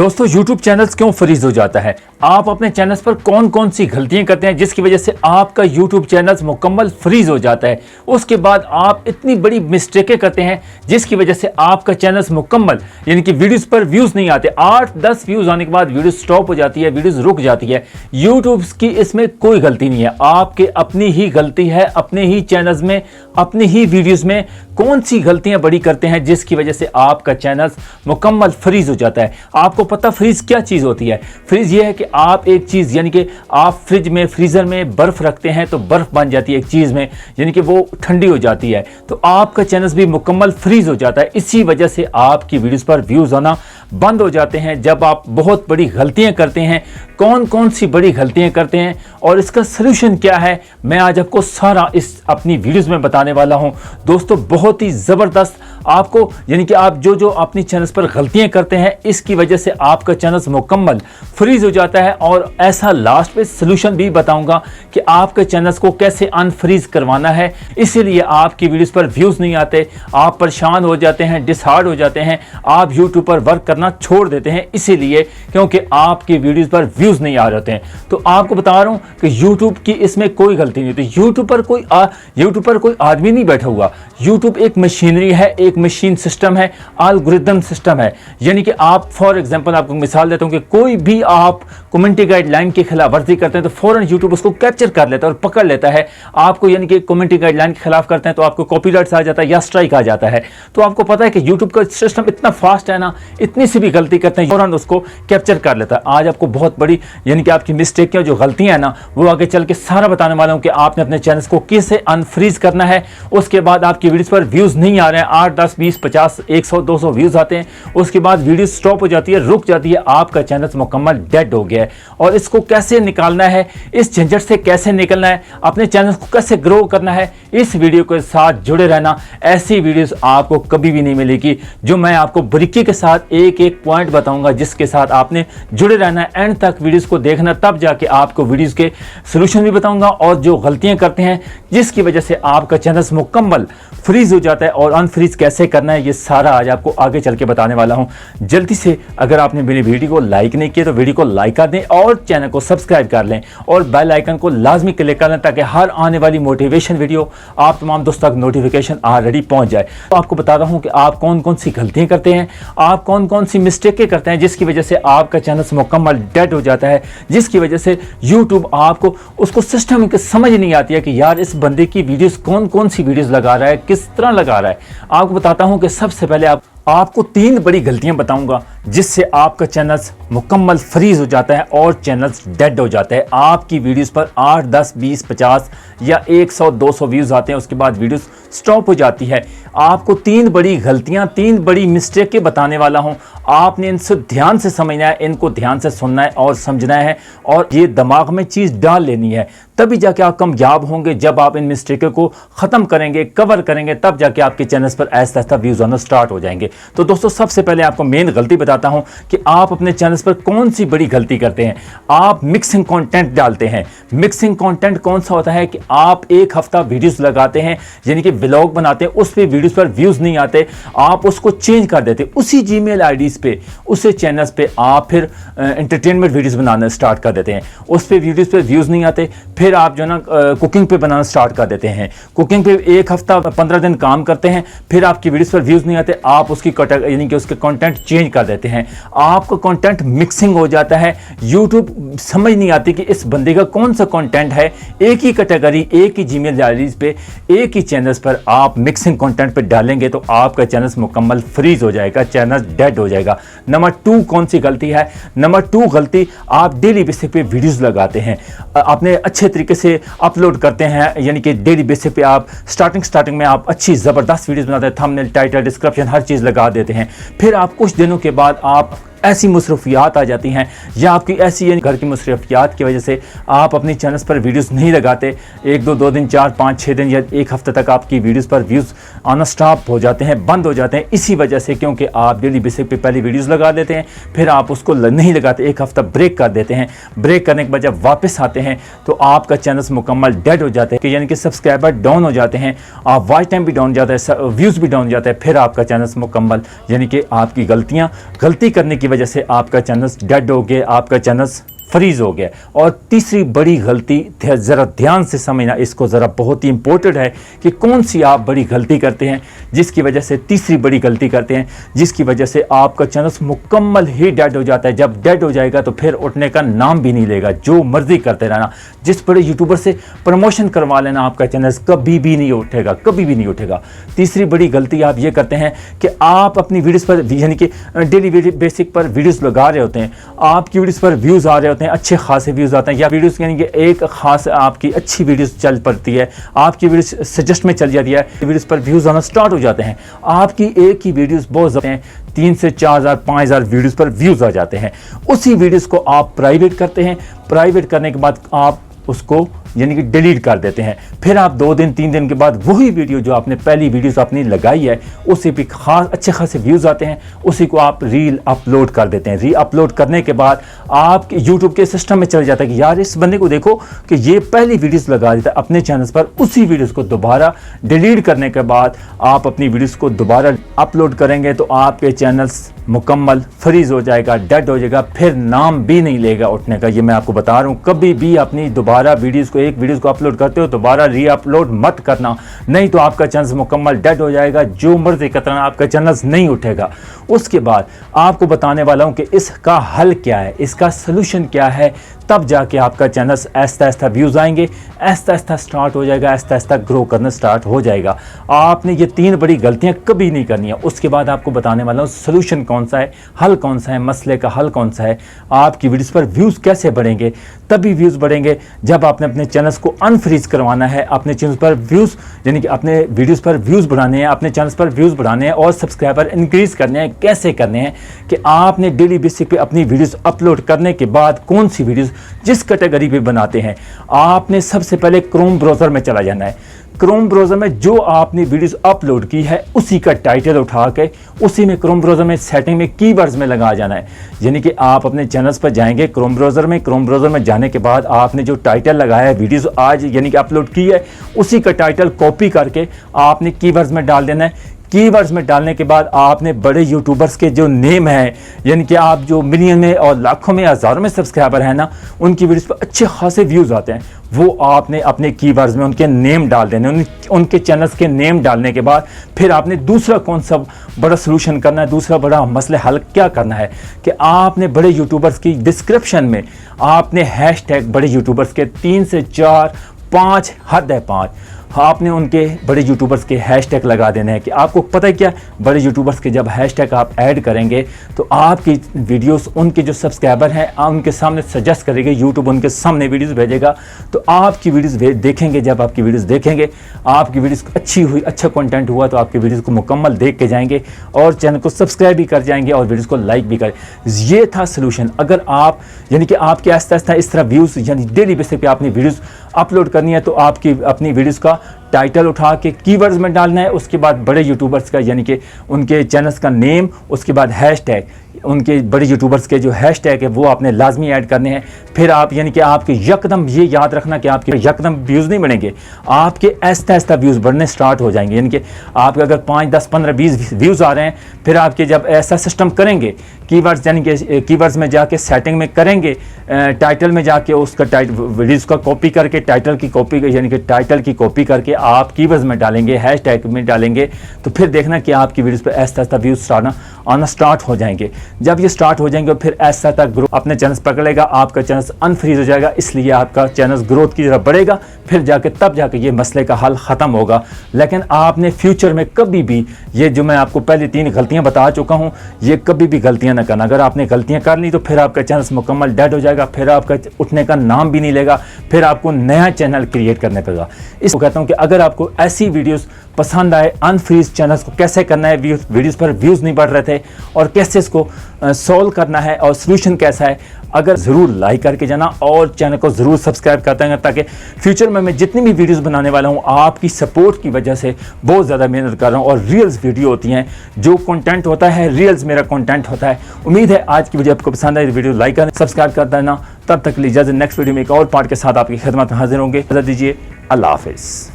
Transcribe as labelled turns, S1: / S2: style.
S1: दोस्तों YouTube channels क्यों freeze हो जाता है? आप अपने चैनल्स पर कौन कौन सी गलतियां करते हैं जिसकी वजह से आपका YouTube चैनल्स मुकम्मल फ्रीज हो जाता है। उसके बाद आप इतनी बड़ी मिस्टेकें करते हैं जिसकी वजह से आपका चैनल्स मुकम्मल यानी कि वीडियोस पर व्यूज नहीं आते। 8-10 व्यूज आने के बाद वीडियो स्टॉप हो जाती है, वीडियोस रुक जाती है। यूट्यूब की इसमें कोई गलती नहीं है, आपके अपनी ही गलती है। अपने ही चैनल्स में, अपनी ही वीडियोस में कौन सी गलतियां बड़ी करते हैं जिसकी वजह से आपका चैनल मुकम्मल फ्रीज हो जाता है। आपको पता फ्रीज क्या चीज होती है? फ्रीज ये है कि आप एक चीज यानी कि आप फ्रिज में, फ्रीजर में बर्फ रखते हैं तो बर्फ बन जाती है एक चीज में, यानी कि वो ठंडी हो जाती है, तो आपका चैनल भी मुकम्मल फ्रीज हो जाता है। इसी वजह से आपकी वीडियोस पर व्यूज आना बंद हो जाते हैं जब आप बहुत बड़ी गलतियां करते हैं। कौन कौन सी बड़ी गलतियां करते हैं और इसका सलूशन क्या है, मैं आज आपको सारा इस अपनी वीडियोस में बताने वाला हूं। दोस्तों बहुत ही जबरदस्त आपको यानी कि आप जो अपनी चैनल्स पर गलतियां करते हैं इसकी वजह से आपका चैनल मुकम्मल फ्रीज हो जाता है। और ऐसा लास्ट में सलूशन भी बताऊंगा कि आपके चैनल्स को कैसे अनफ्रीज करवाना है। इसीलिए आपकी वीडियोस पर व्यूज नहीं आते, आप परेशान हो जाते हैं, डिसहार्ड हो जाते हैं, आप यूट्यूब पर वर्क करना छोड़ देते हैं, इसीलिए क्योंकि आपकी वीडियोस पर व्यूज नहीं आ रहे हैं। तो आपको बता रहा हूं कि यूट्यूब की इसमें कोई गलती नहीं होती। यूट्यूब पर कोई आदमी नहीं बैठा हुआ। यूट्यूब एक मशीनरी है, एक मशीन सिस्टम है, एल्गोरिथम सिस्टम है। यानी कि आप फॉर एग्जांपल आपको मिसाल देता हूं कि कोई भी आप कम्युनिटी गाइडलाइन की खिलाफ वर्जी करते हैं तो फौरन यूट्यूब उसको कैप्चर कर लेता है और पकड़ लेता है आपको। यानी कि कम्युनिटी गाइडलाइन के खिलाफ करते हैं तो आपको कॉपीराइट आ जाता है या स्ट्राइक आ जाता है। तो आपको पता है कि यूट्यूब का सिस्टम इतना फास्ट है ना, इतनी सी भी गलती करते हैं फौरन उसको कैप्चर कर लेता है। आज आपको बहुत बड़ी यानी कि आपकी मिस्टेक जो गलतियां है ना, वो आगे चल के सारा बताने वाला हूं कि आपने अपने चैनल को कैसे अनफ्रीज करना है। उसके बाद आपकी वीडियोस पर व्यूज नहीं आ रहे हैं, 8, 10, 20, 50, 100, 200 व्यूज आते हैं, उसके बाद वीडियो स्टॉप हो जाती है, रुक जाती है, आपका चैनल मुकम्मल डेड हो गया है। और इसको कैसे निकालना है, इस झंझट से कैसे निकलना है, अपने चैनल को कैसे ग्रो करना है, इस वीडियो के साथ जुड़े रहना। ऐसी वीडियोस आपको कभी भी नहीं मिलेगी जो मैं आपको बारीकी के साथ एक एक पॉइंट बताऊंगा, जिसके साथ आपने जुड़े रहना है। एंड तक वीडियोस को देखना, तब जाके आपको वीडियोस के सॉल्यूशन भी बताऊंगा और जो गलतियां करते हैं जिसकी वजह से आपका चैनल मुकम्मल फ्रीज हो जाता है और अनफ्रीज कैसे करना है, ये सारा आज आपको आगे चल के बताने वाला हूं। जल्दी से अगर आपने मेरी वीडियो को लाइक नहीं किया तो वीडियो को लाइक कर दें और चैनल को सब्सक्राइब कर लें और बेल आइकन को लाजमी क्लिक कर लें ताकि हर आने वाली मोटिवेशन वीडियो आप तमाम दोस्तों तक नोटिफिकेशन ऑलरेडी पहुंच जाए। तो आपको बता रहा हूं कि आप कौन कौन सी गलतियां करते हैं, आप कौन कौन सी मिस्टेकें करते हैं जिसकी वजह से आपका चैनल मुकम्मल डेड हो जाता है, जिसकी वजह से यूट्यूब आपको उसको सिस्टम समझ नहीं आती है कि यार इस बंदे की वीडियोस कौन कौन सी वीडियोस लगा रहा है, किस तरह लगा रहा है। आपको बताता हूं कि सबसे पहले आपको 3 बड़ी गलतियां बताऊंगा जिससे आपका चैनल मुकम्मल फ्रीज हो जाता है और चैनल डेड हो जाता है। आपकी वीडियोस पर 8, 10, 20, 50 या 100, 200 व्यूज आते हैं, उसके बाद वीडियोस स्टॉप हो जाती है। आपको 3 बड़ी गलतियां, 3 बड़ी मिस्टेकें बताने वाला हूं। आपने इनसे ध्यान से समझना है, इनको ध्यान से सुनना है और समझना है और ये दिमाग में चीज़ डाल लेनी है, तभी जाके आप कामयाब होंगे। जब आप इन मिस्टेकों को ख़त्म करेंगे, कवर करेंगे, तब जाके आपके चैनल पर ऐसा ऐसा व्यूज आना स्टार्ट हो जाएंगे। तो दोस्तों सबसे पहले आपको मेन गलती बताता हूं कि आप अपने चैनल पर कौन सी बड़ी गलती करते हैं। आप मिक्सिंग कंटेंट डालते हैं। मिक्सिंग कंटेंट कौन सा होता है कि आप एक हफ्ता वीडियोस लगाते हैं, यानी कि व्लॉग बनाते हैं, उस पे वीडियोस पर व्यूज नहीं आते, आप उसको चेंज कर देते हैं। उसी जीमेल आईडीज पे, उसी चैनल्स पे आप फिर एंटरटेनमेंट वीडियोस बनाना स्टार्ट कर देते हैं, उस पे वीडियोस पे व्यूज नहीं आते, फिर आप जो ना कुकिंग पे बनाना स्टार्ट कर देते हैं। कुकिंग पे एक हफ्ता 15 दिन काम करते हैं, फिर आपकी वीडियोस पर व्यूज नहीं आते, आप उसकी यानी कि उसके कंटेंट चेंज कर देते हैं। आपका कंटेंट मिक्सिंग हो जाता है। यूट्यूब समझ नहीं आती कि इस बंदे का कौन सा कंटेंट है। एक ही कैटेगरी, एक ही जीमेल आईडीज पे, एक ही चैनल्स पर आप मिक्सिंग कंटेंट पे डालेंगे तो आपका चैनल मुकम्मल फ्रीज हो जाएगा, चैनल डेड हो जाएगा। नंबर 2 कौन सी गलती है? नंबर 2 गलती, आप डेली बेसिस पे वीडियोस लगाते हैं, अपने अच्छे तरीके से अपलोड करते हैं, यानी कि डेली बेसिस पे आप स्टार्टिंग में आप अच्छी ज़बरदस्त वीडियोस बनाते हैं, थंबनेल, टाइटल, डिस्क्रिप्शन हर चीज़ लगा देते हैं। फिर आप कुछ दिनों के बाद आप ऐसी मसरूफियात आ जाती हैं या आपकी ऐसी यानी घर की मसरूफियात की वजह से आप अपनी चैनल्स पर वीडियोस नहीं लगाते। 1, 2 दिन, 4, 5, 6 दिन या 1 हफ्ते तक आपकी वीडियोस पर व्यूज़ आना स्टॉप हो जाते हैं, बंद हो जाते हैं। इसी वजह से क्योंकि आप डेली बेसिस पे पहले वीडियोस लगा देते हैं, फिर आप उसको नहीं लगाते, 1 हफ्ता ब्रेक कर देते हैं। ब्रेक करने के बाद जब वापस आते हैं तो आपका चैनल मुकम्मल डेड हो जाते हैं, यानी कि सब्सक्राइबर डाउन हो जाते हैं, आप वॉच टाइम भी डाउन जाता है, व्यूज़ भी डाउन जाता है। फिर आपका चैनल मुकम्मल यानी कि आपकी गलती करने की वजह से आपका चैनल डेड हो गया, आपका चैनल फ्रीज हो गया। और तीसरी बड़ी गलती, ज़रा ध्यान से समझना इसको, ज़रा बहुत ही इंपॉर्टेंट है कि कौन सी आप बड़ी गलती करते हैं जिसकी वजह से, तीसरी बड़ी गलती करते हैं जिसकी वजह से आपका चैनल मुकम्मल ही डेड हो जाता है। जब डेड हो जाएगा तो फिर उठने का नाम भी नहीं लेगा, जो मर्जी करते रहना, जिस बड़े यूट्यूबर से प्रमोशन करवा लेना, आपका चैनल कभी भी नहीं उठेगा, कभी भी नहीं उठेगा। तीसरी बड़ी गलती आप ये करते हैं कि आप अपनी वीडियोस पर, यानी कि डेली बेसिक पर वीडियोस लगा रहे होते हैं, आपकी वीडियोस पर व्यूज़ आ रहे होते हैं, अच्छे खासे व्यूज़ आते हैं, या वीडियोस यानी कि एक खास आपकी अच्छी वीडियोस चल पड़ती है, आपकी वीडियोस सजेस्ट में चल जाती है, वीडियोस पर व्यूज़ आना स्टार्ट हो जाते हैं। आपकी एक ही वीडियोस बहुत ज़्यादा हैं, 3 से 4,000 5,000 वीडियोस पर व्यूज़ आ जाते हैं। उसी वीडियोस को आप प्राइवेट करते हैं, प्राइवेट करने के बाद आप उसको यानी कि डिलीट कर देते हैं। फिर आप 2 दिन 3 दिन के बाद वही वीडियो जो आपने पहली वीडियोस अपनी लगाई है उसी पे खास अच्छे खासे व्यूज़ आते हैं, उसी को आप रील अपलोड कर देते हैं। री अपलोड करने के बाद आपके यूट्यूब के सिस्टम में चल जाता है कि यार इस बंदे को देखो कि ये पहली वीडियोस लगा देता है अपने चैनल पर। उसी वीडियोस को दोबारा डिलीट करने के बाद आप अपनी वीडियोस को दोबारा अपलोड करेंगे तो आपके चैनल्स मुकम्मल फ्रीज हो जाएगा, डेड हो जाएगा, फिर नाम भी नहीं लेगा उठने का। ये मैं आपको बता रहा हूँ, कभी भी अपनी दोबारा वीडियोस को, एक वीडियोस को अपलोड करते हो दोबारा री अपलोड मत करना, नहीं तो आपका चैनल मुकम्मल डेड हो जाएगा, जो मर्जी करना आपका चैनल नहीं उठेगा। उसके बाद आपको बताने वाला हूँ कि इसका हल क्या है, इसका सलूशन क्या है, तब जाके आपका चैनल ऐसा ऐसा व्यूज़ आएंगे, ऐसा ऐसा स्टार्ट हो जाएगा, ऐसा ऐसा ग्रो करना स्टार्ट हो जाएगा। आपने ये 3 बड़ी गलतियां कभी नहीं करनी है। उसके बाद आपको बताने वाला हूँ सलूशन कौन सा है, हल कौन सा है, मसले का हल कौन सा है, आपकी वीडियोस पर व्यूज़ कैसे बढ़ेंगे। तभी व्यूज़ बढ़ेंगे जब आपने अपने चैनल्स को अनफ्रीज करवाना है, अपने चैनल पर व्यूज़ यानी कि अपने वीडियोस पर व्यूज़ बढ़ाने हैं, अपने चैनल्स पर व्यूज़ बढ़ाने हैं और सब्सक्राइबर इंक्रीज़ करने हैं। कैसे करने हैं कि आपने डेली बेसिस पे अपनी वीडियोस अपलोड करने के बाद कौन सी वीडियोस जिस कैटेगरी पे बनाते हैं, आपने सबसे पहले क्रोम ब्राउज़र में चला जाना है। क्रोम ब्राउज़र में जो आपने वीडियोस अपलोड की है उसी का टाइटल उठा के उसी में क्रोम ब्राउज़र में सेटिंग में कीवर्ड्स में लगा जाना है। यानी कि आप अपने चैनल्स पर जाएंगे क्रोम ब्राउज़र में, क्रोम ब्राउज़र में जाने के बाद आपने जो टाइटल लगाया है वीडियोस आज यानी कि अपलोड की है उसी का टाइटल कॉपी करके आपने कीवर्ड्स में डाल देना है। कीवर्ड्स में डालने के बाद आपने बड़े यूट्यूबर्स के जो नेम है, यानी कि आप जो मिलियन में और लाखों में हज़ारों में सब्सक्राइबर हैं ना, उनकी वीडियोस पर अच्छे खासे व्यूज़ आते हैं, वो आपने अपने कीवर्ड्स में उनके नेम डाल देने। उनके चैनल्स के नेम डालने के बाद फिर आपने दूसरा कौन सा बड़ा सलूशन करना है, दूसरा बड़ा मसले हल क्या करना है कि आपने बड़े यूट्यूबर्स की डिस्क्रिप्शन में आपने हैशटैग बड़े यूट्यूबर्स के 3 से 4 5 हद है 5 आपने उनके बड़े यूट्यूबर्स के हैशटैग लगा देने हैं। कि आपको पता है क्या, बड़े यूट्यूबर्स के जब हैशटैग आप ऐड करेंगे तो आपकी वीडियोस उनके जो सब्सक्राइबर हैं उनके सामने सजेस्ट करेंगे, यूट्यूब उनके सामने वीडियोस भेजेगा तो आपकी वीडियोस देखेंगे। जब आपकी वीडियोस देखेंगे, आपकी वीडियोस अच्छी हुई, अच्छा कंटेंट हुआ तो आपकी वीडियोस को मुकम्मल देख के जाएंगे और चैनल को सब्सक्राइब भी कर जाएंगे और वीडियोस को लाइक भी करें। ये था सलूशन। अगर आप यानी कि आपके आस्ते आस्ते इस तरह व्यूज़ यानी डेली बेसिस पे आपने वीडियोस अपलोड करनी है तो आपकी अपनी वीडियोस का टाइटल उठा के कीवर्ड्स में डालना है, उसके बाद बड़े यूट्यूबर्स का यानी कि उनके चैनल्स का नेम, उसके बाद हैशटैग, उनके बड़े यूट्यूबर्स के जो हैशटैग है वो आपने लाजमी ऐड करने हैं। फिर आप यानी कि आपके यकदम ये याद रखना कि आपके यकदम व्यूज़ नहीं बढ़ेंगे, आपके ऐसा ऐसा व्यूज़ बढ़ने स्टार्ट हो जाएंगे। यानी कि आपके अगर 5 10 15 20 व्यूज़ आ रहे हैं, फिर आपके जब ऐसा सिस्टम करेंगे कीवर्ड्स यानी कि कीवर्ड्स में जाके सेटिंग में करेंगे, टाइटल में जाके उसका वीडियोज़ का कॉपी करके टाइटल की कॉपी यानी कि टाइटल की कॉपी करके आप कीवर्ड्स में डालेंगे, हैशटैग में डालेंगे तो फिर देखना कि आपकी वीडियोस पे ऐसा ऐसा व्यूज़ आना स्टार्ट हो जाएंगे। जब ये स्टार्ट हो जाएंगे फिर ऐसा तक ग्रो अपने चैनल पकड़ लेगा, आपका चैनल अनफ्रीज हो जाएगा, इसलिए आपका चैनल ग्रोथ की तरफ बढ़ेगा, फिर जाके तब जाके ये मसले का हल ख़त्म होगा। लेकिन आपने फ्यूचर में कभी भी ये जो मैं आपको पहले 3 गलतियां बता चुका हूँ, ये कभी भी गलतियां ना करना। अगर आपने गलतियां कर ली तो फिर आपका चैनल मुकम्मल डेड हो जाएगा, फिर आपका उठने का नाम भी नहीं लेगा, फिर आपको नया चैनल क्रिएट करने पड़ेगा। इसको कहता हूँ कि अगर आपको ऐसी वीडियोस पसंद आए, अनफ्रीज चैनल्स को कैसे करना है, वीडियोस पर व्यूज़ नहीं बढ़ रहे थे और कैसे इसको सॉल्व करना है और सलूशन कैसा है, अगर ज़रूर लाइक करके जाना और चैनल को ज़रूर सब्सक्राइब करते हैं ताकि फ्यूचर में मैं जितनी भी वीडियोस बनाने वाला हूँ आपकी सपोर्ट की वजह से बहुत ज़्यादा मेहनत कर रहा हूँ और रियल्स वीडियो होती हैं, जो कंटेंट होता है रियल्स मेरा कंटेंट होता है। उम्मीद है आज की वीडियो आपको पसंद आए, वीडियो लाइक करें, सब्सक्राइब कर देना। तब तक लीजिए, नेक्स्ट वीडियो में एक और पार्ट के साथ आपकी खिदमत में हाजिर होंगे। इजाज़त दीजिए, अल्लाह हाफिज़।